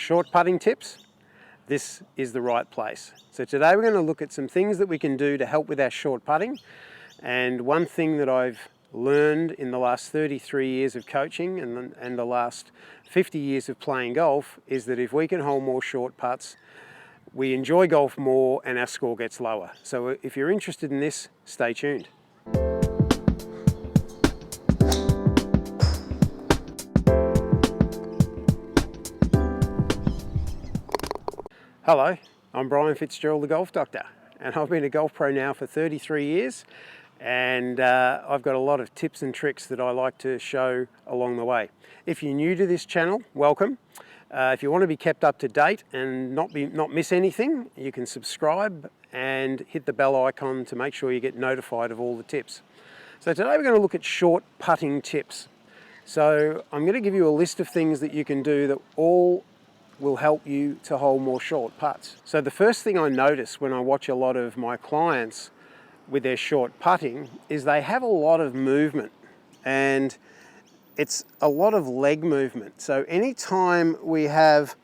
short putting tips, this is the right place. So today we're going to look at some things that we can do to help with our short putting. And one thing that I've learned in the last 33 years of coaching and the last 50 years of playing golf is that if we can hold more short putts, we enjoy golf more and our score gets lower. So if you're interested in this, stay tuned. Hello, I'm Brian Fitzgerald, the Golf Doctor, and I've been a golf pro now for 33 years, and I've got a lot of tips and tricks that I like to show along the way. If you're new to this channel, welcome. If you want to be kept up to date and not miss anything, you can subscribe and hit the bell icon to make sure you get notified of all the tips. So today we're going to look at short putting tips. So I'm going to give you a list of things that you can do that all will help you to hold more short putts. So the first thing I notice when I watch a lot of my clients with their short putting is they have a lot of movement, and it's a lot of leg movement. So anytime we have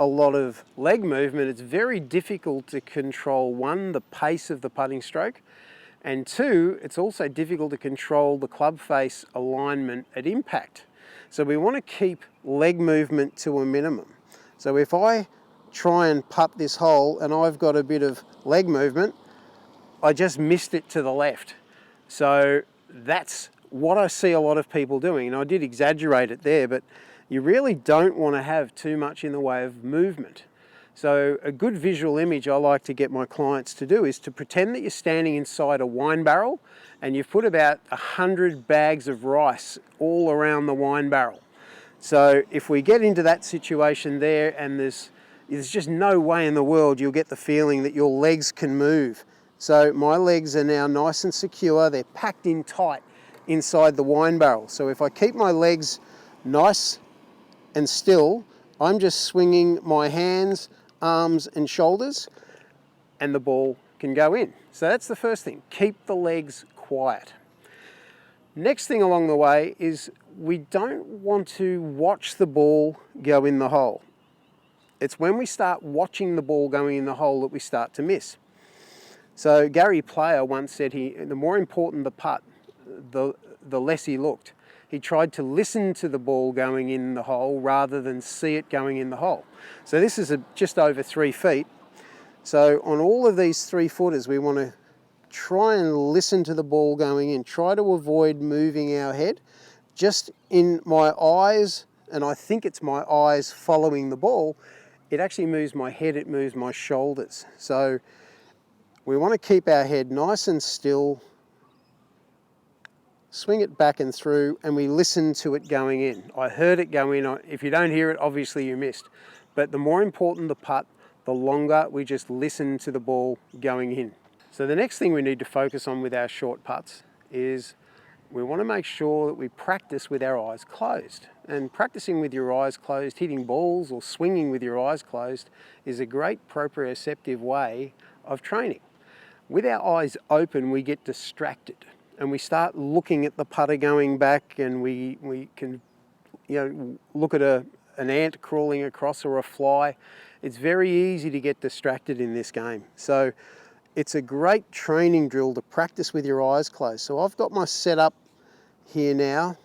a lot of leg movement, it's very difficult to control, one, the pace of the putting stroke, and two, it's also difficult to control the club face alignment at impact. So we want to keep leg movement to a minimum. So if I try and putt this hole and I've got a bit of leg movement, I just missed it to the left. So that's what I see a lot of people doing. And I did exaggerate it there, but you really don't want to have too much in the way of movement. So a good visual image I like to get my clients to do is to pretend that you're standing inside a wine barrel and you've put about 100 bags of rice all around the wine barrel. So if we get into that situation there and there's just no way in the world you'll get the feeling that your legs can move. So my legs are now nice and secure, they're packed in tight inside the wine barrel. So if I keep my legs nice and still, I'm just swinging my hands, arms and shoulders, and the ball can go in. So that's the first thing, keep the legs quiet. Next thing along the way is we don't want to watch the ball go in the hole. It's when we start watching the ball going in the hole that we start to miss. So Gary Player once said the more important the putt, the less he looked. He tried to listen to the ball going in the hole rather than see it going in the hole. So this is just over 3 feet. So on all of these 3-footers, we want to try and listen to the ball going in. Try to avoid moving our head. Just in my eyes, and I think it's my eyes following the ball, it actually moves my head, it moves my shoulders. So we want to keep our head nice and still, swing it back and through, and we listen to it going in. I heard it go in. If you don't hear it, obviously you missed. But the more important the putt, the longer we just listen to the ball going in. So the next thing we need to focus on with our short putts is we want to make sure that we practice with our eyes closed. And practicing with your eyes closed, hitting balls or swinging with your eyes closed is a great proprioceptive way of training. With our eyes open, we get distracted and we start looking at the putter going back, and we can look at an ant crawling across or a fly. It's very easy to get distracted in this game. So it's a great training drill to practice with your eyes closed. So I've got my setup here now.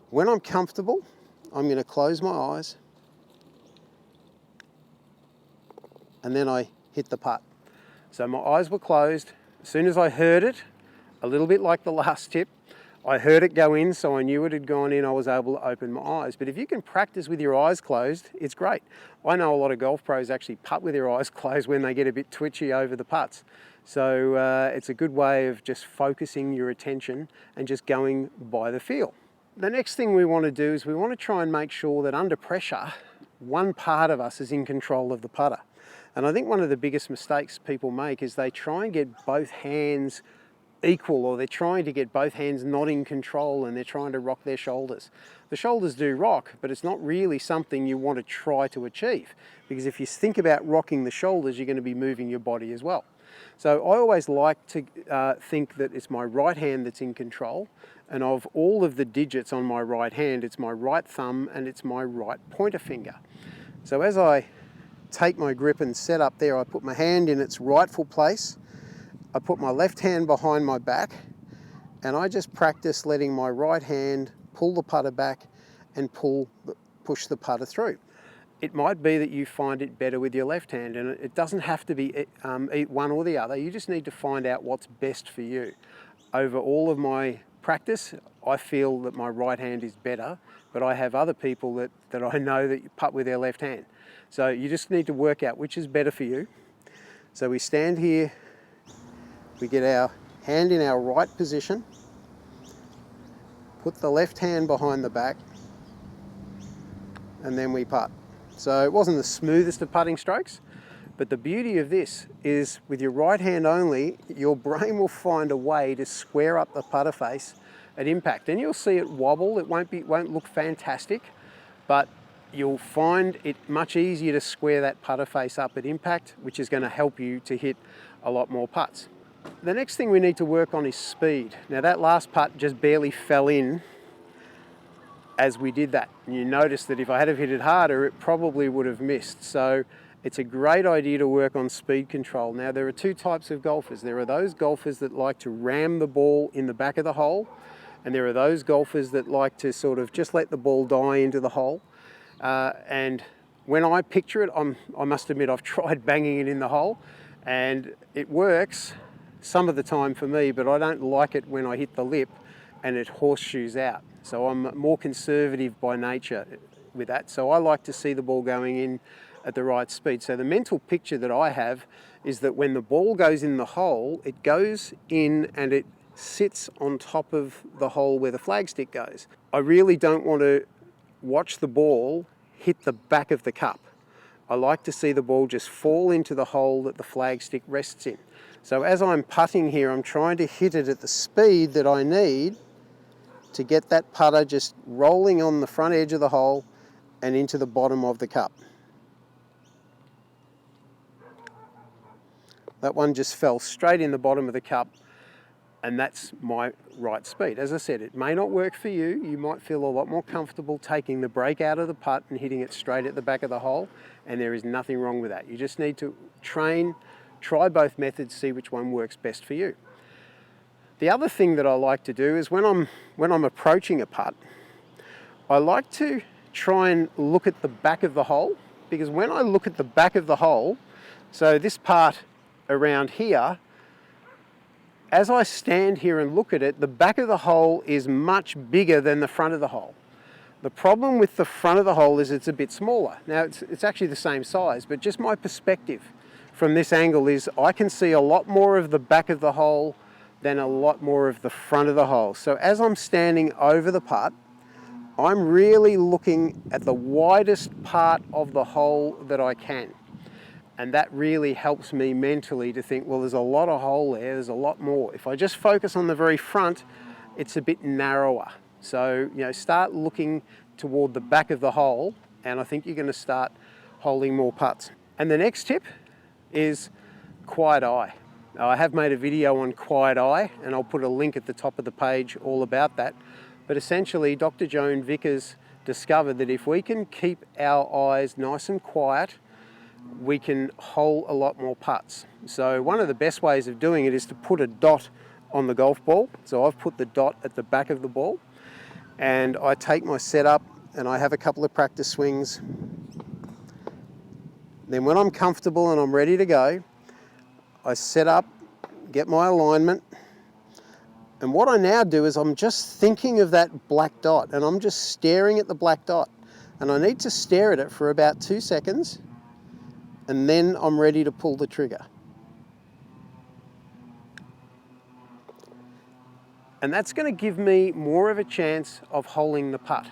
When I'm comfortable, I'm going to close my eyes and then I hit the putt. So my eyes were closed. As soon as I heard it, a little bit like the last tip, I heard it go in, so I knew it had gone in. I was able to open my eyes. But if you can practice with your eyes closed, it's great. I know a lot of golf pros actually putt with their eyes closed when they get a bit twitchy over the putts. So it's a good way of just focusing your attention and just going by the feel. The next thing we want to do is we want to try and make sure that under pressure, one part of us is in control of the putter. And I think one of the biggest mistakes people make is they try and get both hands equal, or they're trying to get both hands not in control and they're trying to rock their shoulders. The shoulders do rock, but it's not really something you want to try to achieve, because if you think about rocking the shoulders, you're going to be moving your body as well. So I always like to think that it's my right hand that's in control, and of all of the digits on my right hand, it's my right thumb and it's my right pointer finger. So as I take my grip and set up there, I put my hand in its rightful place, I put my left hand behind my back, and I just practice letting my right hand pull the putter back and push the putter through. It might be that you find it better with your left hand, and it doesn't have to be one or the other. You just need to find out what's best for you. Over all of my practice, I feel that my right hand is better, but I have other people that I know that putt with their left hand. So you just need to work out which is better for you. So we stand here, we get our hand in our right position, put the left hand behind the back, and then we putt. So it wasn't the smoothest of putting strokes, but the beauty of this is with your right hand only, your brain will find a way to square up the putter face at impact. And you'll see it wobble, it won't look fantastic, but you'll find it much easier to square that putter face up at impact, which is going to help you to hit a lot more putts. The next thing we need to work on is speed. Now that last putt just barely fell in as we did that. And you notice that if I had have hit it harder, it probably would have missed. So it's a great idea to work on speed control. Now there are two types of golfers. There are those golfers that like to ram the ball in the back of the hole, and there are those golfers that like to sort of just let the ball die into the hole. And when I picture it, I must admit I've tried banging it in the hole, and it works some of the time for me, but I don't like it when I hit the lip and it horseshoes out. So I'm more conservative by nature with that. So I like to see the ball going in at the right speed. So the mental picture that I have is that when the ball goes in the hole, it goes in and it sits on top of the hole where the flagstick goes. I really don't want to watch the ball hit the back of the cup. I like to see the ball just fall into the hole that the flagstick rests in. So as I'm putting here, I'm trying to hit it at the speed that I need to get that putter just rolling on the front edge of the hole and into the bottom of the cup. That one just fell straight in the bottom of the cup, and that's my right speed. As I said, it may not work for you. You might feel a lot more comfortable taking the break out of the putt and hitting it straight at the back of the hole, and there is nothing wrong with that. You just need to try both methods, see which one works best for you. The other thing that I like to do is when I'm approaching a putt, I like to try and look at the back of the hole, because when I look at the back of the hole, so this part around here, as I stand here and look at it, the back of the hole is much bigger than the front of the hole. The problem with the front of the hole is it's a bit smaller. Now it's actually the same size, but just my perspective from this angle is I can see a lot more of the back of the hole than a lot more of the front of the hole. So as I'm standing over the putt, I'm really looking at the widest part of the hole that I can. And that really helps me mentally to think, well, there's a lot of hole there, there's a lot more. If I just focus on the very front, it's a bit narrower. So, start looking toward the back of the hole, and I think you're going to start holding more putts. And the next tip is quiet eye. Now, I have made a video on quiet eye, and I'll put a link at the top of the page all about that. But essentially, Dr. Joan Vickers discovered that if we can keep our eyes nice and quiet, we can hole a lot more putts. So one of the best ways of doing it is to put a dot on the golf ball. So I've put the dot at the back of the ball, and I take my setup and I have a couple of practice swings. Then when I'm comfortable and I'm ready to go, I set up, get my alignment, and what I now do is I'm just thinking of that black dot, and I'm just staring at the black dot, and I need to stare at it for about 2 seconds, and then I'm ready to pull the trigger. And that's going to give me more of a chance of holing the putt.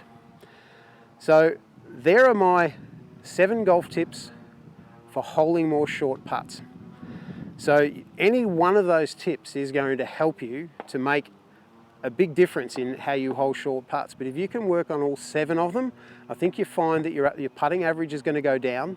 So there are my 7 golf tips for holing more short putts. So any one of those tips is going to help you to make a big difference in how you hole short putts. But if you can work on all 7 of them, I think you find that your putting average is going to go down,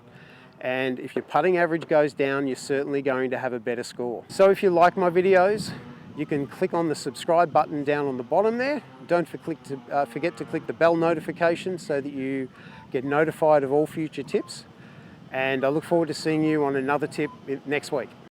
And if your putting average goes down, you're certainly going to have a better score. So if you like my videos, you can click on the subscribe button down on the bottom there. Don't forget to click the bell notification so that you get notified of all future tips. And I look forward to seeing you on another tip next week.